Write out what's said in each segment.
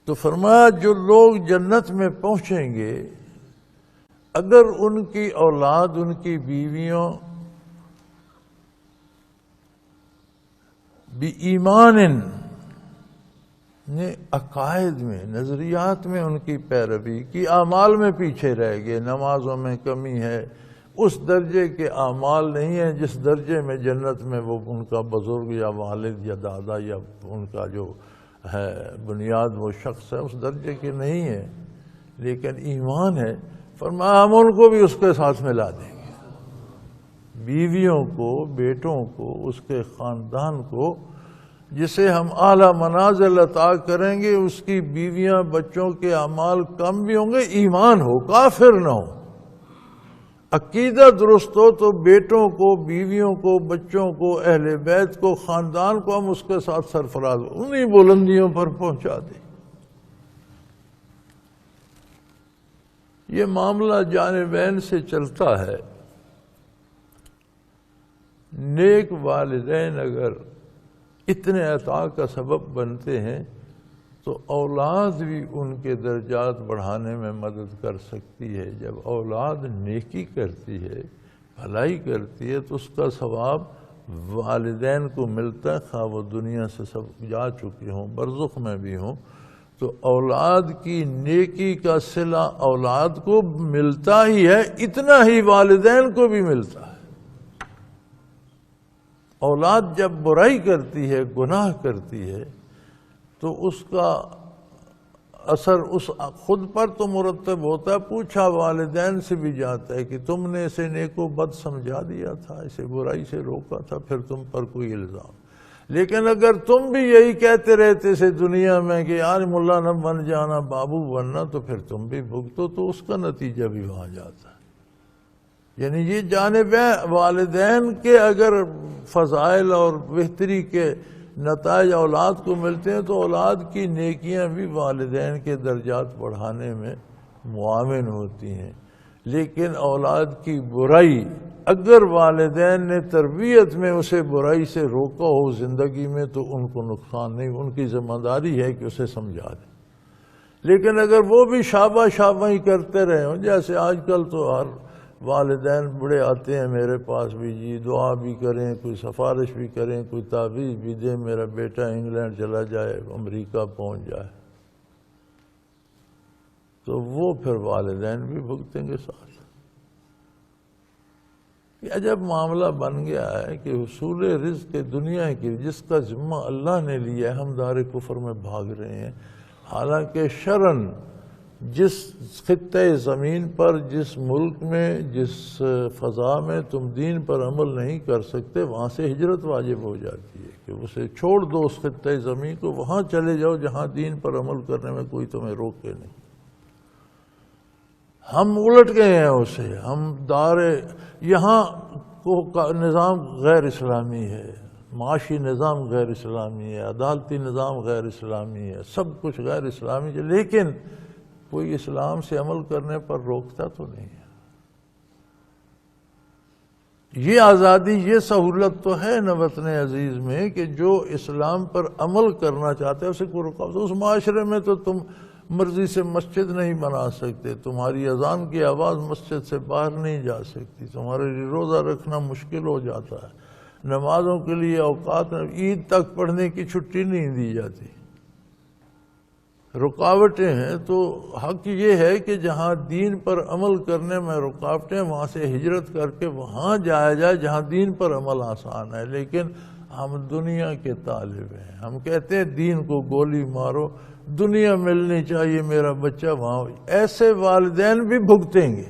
تو فرمایا جو لوگ جنت میں پہنچیں گے اگر ان کی اولاد، ان کی بیویوں ایمان نے عقائد میں، نظریات میں ان کی پیروی کی، اعمال میں پیچھے رہ گئے، نمازوں میں کمی ہے، اس درجے کے اعمال نہیں ہیں جس درجے میں جنت میں وہ ان کا بزرگ یا والد یا دادا یا ان کا جو ہے بنیاد وہ شخص ہے اس درجے کے نہیں ہے، لیکن ایمان ہے۔ فرمایا ہم ان کو بھی اس کے ساتھ ملا دیں گے، بیویوں کو، بیٹوں کو، اس کے خاندان کو، جسے ہم اعلیٰ منازل عطا کریں گے، اس کی بیویاں بچوں کے اعمال کم بھی ہوں گے، ایمان ہو، کافر نہ ہو، عقیدہ درست ہو، تو بیٹوں کو، بیویوں کو، بچوں کو، اہل بیت کو، خاندان کو ہم اس کے ساتھ سرفراز انہی بلندیوں پر پہنچا دیں۔ یہ معاملہ جانبین سے چلتا ہے۔ نیک والدین اگر اتنے عطا کا سبب بنتے ہیں تو اولاد بھی ان کے درجات بڑھانے میں مدد کر سکتی ہے۔ جب اولاد نیکی کرتی ہے، بھلائی کرتی ہے، تو اس کا ثواب والدین کو ملتا ہے، خواہ وہ دنیا سے سب جا چکے ہوں، برزخ میں بھی ہوں، تو اولاد کی نیکی کا صلہ اولاد کو ملتا ہی ہے، اتنا ہی والدین کو بھی ملتا ہے۔ اولاد جب برائی کرتی ہے، گناہ کرتی ہے، تو اس کا اثر اس خود پر تو مرتب ہوتا ہے، پوچھا والدین سے بھی جاتا ہے کہ تم نے اسے نیک و بد سمجھا دیا تھا، اسے برائی سے روکا تھا، پھر تم پر کوئی الزام۔ لیکن اگر تم بھی یہی کہتے رہتے سے دنیا میں کہ یار ملا نہ بن جانا، بابو بننا، تو پھر تم بھی بھگتو، تو اس کا نتیجہ بھی وہاں جاتا ہے۔ یعنی یہ جانب والدین کے اگر فضائل اور بہتری کے نتائج اولاد کو ملتے ہیں تو اولاد کی نیکیاں بھی والدین کے درجات بڑھانے میں معاون ہوتی ہیں۔ لیکن اولاد کی برائی اگر والدین نے تربیت میں اسے برائی سے روکا ہو زندگی میں تو ان کو نقصان نہیں، ان کی ذمہ داری ہے کہ اسے سمجھا دیں۔ لیکن اگر وہ بھی شابہ شابہ ہی کرتے رہے ہوں، جیسے آج کل تو ہر والدین بڑے آتے ہیں میرے پاس بھی، جی دعا بھی کریں، کوئی سفارش بھی کریں، کوئی تعویذ بھی دیں، میرا بیٹا انگلینڈ چلا جائے، امریکہ پہنچ جائے، تو وہ پھر والدین بھی بھگتیں گے ساتھ۔ یہ عجب معاملہ بن گیا ہے کہ حصول رزق دنیا کی جس کا ذمہ اللہ نے لیا ہے، ہم دار کفر میں بھاگ رہے ہیں، حالانکہ شرعاً جس خطۂ زمین پر، جس ملک میں، جس فضا میں تم دین پر عمل نہیں کر سکتے، وہاں سے ہجرت واجب ہو جاتی ہے کہ اسے چھوڑ دو اس خطۂ زمین کو، وہاں چلے جاؤ جہاں دین پر عمل کرنے میں کوئی تمہیں روکے نہیں۔ ہم الٹ گئے ہیں اسے، ہم یہاں کو نظام غیر اسلامی ہے، معاشی نظام غیر اسلامی ہے، عدالتی نظام غیر اسلامی ہے، سب کچھ غیر اسلامی ہے، لیکن کوئی اسلام سے عمل کرنے پر روکتا تو نہیں ہے۔ یہ آزادی، یہ سہولت تو ہے نا وطن عزیز میں کہ جو اسلام پر عمل کرنا چاہتے ہیں اسے کوئی رکاوٹ۔ اس معاشرے میں تو تم مرضی سے مسجد نہیں بنا سکتے، تمہاری اذان کی آواز مسجد سے باہر نہیں جا سکتی، تمہارے لیے روزہ رکھنا مشکل ہو جاتا ہے، نمازوں کے لیے اوقات، عید تک پڑھنے کی چھٹی نہیں دی جاتی، رکاوٹیں ہیں۔ تو حق یہ ہے کہ جہاں دین پر عمل کرنے میں رکاوٹیں، وہاں سے ہجرت کر کے وہاں جایا جائے جہاں دین پر عمل آسان ہے۔ لیکن ہم دنیا کے طالب ہیں، ہم کہتے ہیں دین کو گولی مارو، دنیا ملنی چاہیے، میرا بچہ وہاں، ایسے والدین بھی بھگتیں گے۔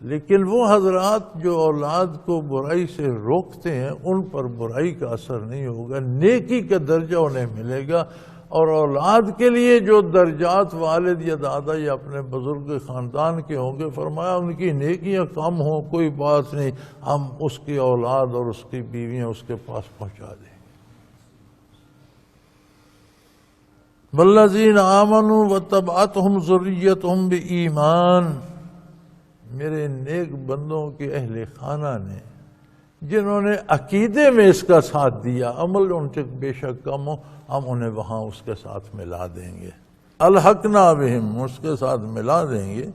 لیکن وہ حضرات جو اولاد کو برائی سے روکتے ہیں ان پر برائی کا اثر نہیں ہوگا، نیکی کا درجہ انہیں ملے گا۔ اور اولاد کے لیے جو درجات والد یا دادا یا اپنے بزرگ خاندان کے ہوں گے، فرمایا ان کی نیکیاں کم ہوں کوئی بات نہیں، ہم اس کی اولاد اور اس کی بیویاں اس کے پاس پہنچا دیں گے۔ والذین آمنوا واتبعتہم ذریتہم بایمان، میرے نیک بندوں کے اہل خانہ نے جنہوں نے عقیدے میں اس کا ساتھ دیا، عمل ان سے بے شک کم ہو، ہم انہیں وہاں اس کے ساتھ ملا دیں گے، الحقنا بہم، اس کے ساتھ ملا دیں گے،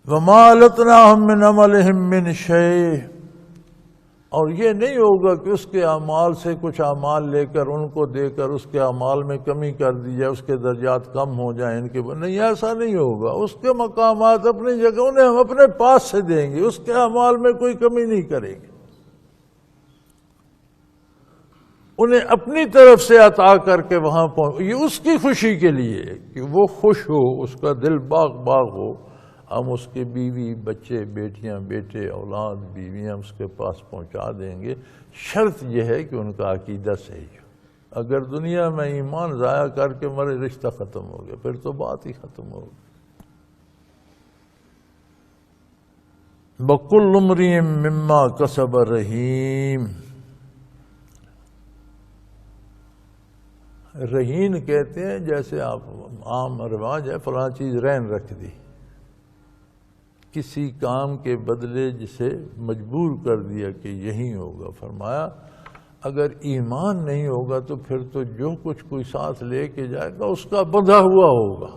وما لتناہم من عملہم من شیء، اور یہ نہیں ہوگا کہ اس کے اعمال سے کچھ اعمال لے کر ان کو دے کر اس کے اعمال میں کمی کر دی جائے، اس کے درجات کم ہو جائیں ان کے، نہیں، ایسا نہیں ہوگا، اس کے مقامات اپنی جگہ انہیں ہم اپنے پاس سے دیں گے، اس کے اعمال میں کوئی کمی نہیں کریں گے، انہیں اپنی طرف سے عطا کر کے وہاں پہنچ، یہ اس کی خوشی کے لیے کہ وہ خوش ہو، اس کا دل باغ باغ ہو، ہم اس کے بیوی بچے بیٹیاں بیٹے اولاد بیویاں اس کے پاس پہنچا دیں گے، شرط یہ ہے کہ ان کا عقیدہ صحیح ہو، اگر دنیا میں ایمان ضائع کر کے مرے رشتہ ختم ہو گیا، پھر تو بات ہی ختم ہوگی۔ بَكُلُّ امْرِئٍ مِّمَّا كَسَبَ رَهِينٌ، رہین کہتے ہیں جیسے آپ عام رواج ہے فلاں چیز رہن رکھ دی، کسی کام کے بدلے جسے مجبور کر دیا کہ یہی ہوگا، فرمایا اگر ایمان نہیں ہوگا تو پھر تو جو کچھ کوئی ساتھ لے کے جائے گا اس کا بندھا ہوا ہوگا،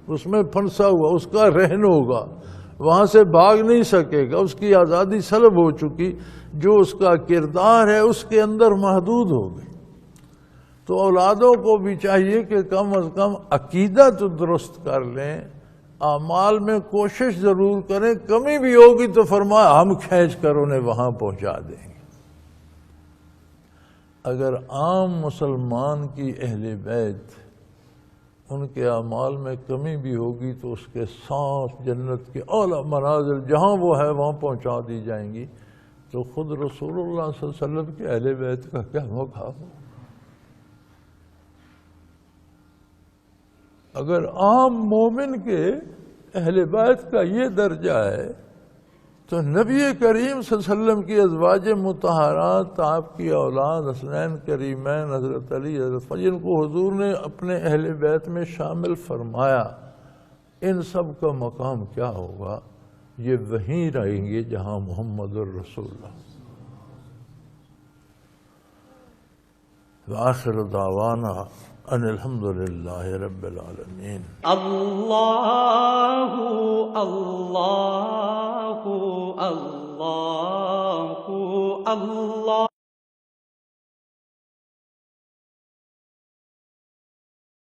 اس میں پھنسا ہوا، اس کا رہن ہوگا، وہاں سے بھاگ نہیں سکے گا، اس کی آزادی سلب ہو چکی، جو اس کا کردار ہے اس کے اندر محدود ہو گئی۔ تو اولادوں کو بھی چاہیے کہ کم از کم عقیدہ تو درست کر لیں، اعمال میں کوشش ضرور کریں، کمی بھی ہوگی تو فرمایا ہم کھینچ کر انہیں وہاں پہنچا دیں گے۔ اگر عام مسلمان کی اہل بیت ان کے اعمال میں کمی بھی ہوگی تو اس کے ساتھ جنت کے اعلیٰ منازل جہاں وہ ہے وہاں پہنچا دی جائیں گی، تو خود رسول اللہ صلی اللہ علیہ وسلم کے اہل بیت کا کیا مقام ہو؟ اگر عام مومن کے اہل بیت کا یہ درجہ ہے تو نبی کریم صلی اللہ علیہ وسلم کی ازواج مطہرات، آپ کی اولاد حسنین کریمین حضرت علی حضرت فاطمہ، جن کو حضور نے اپنے اہل بیت میں شامل فرمایا، ان سب کا مقام کیا ہوگا؟ یہ وہیں رہیں گے جہاں محمد الرسول اللہ۔ وآخر دعوانا ان الحمدللہ رب العالمین۔ اللہ اللہ اللہ اللہ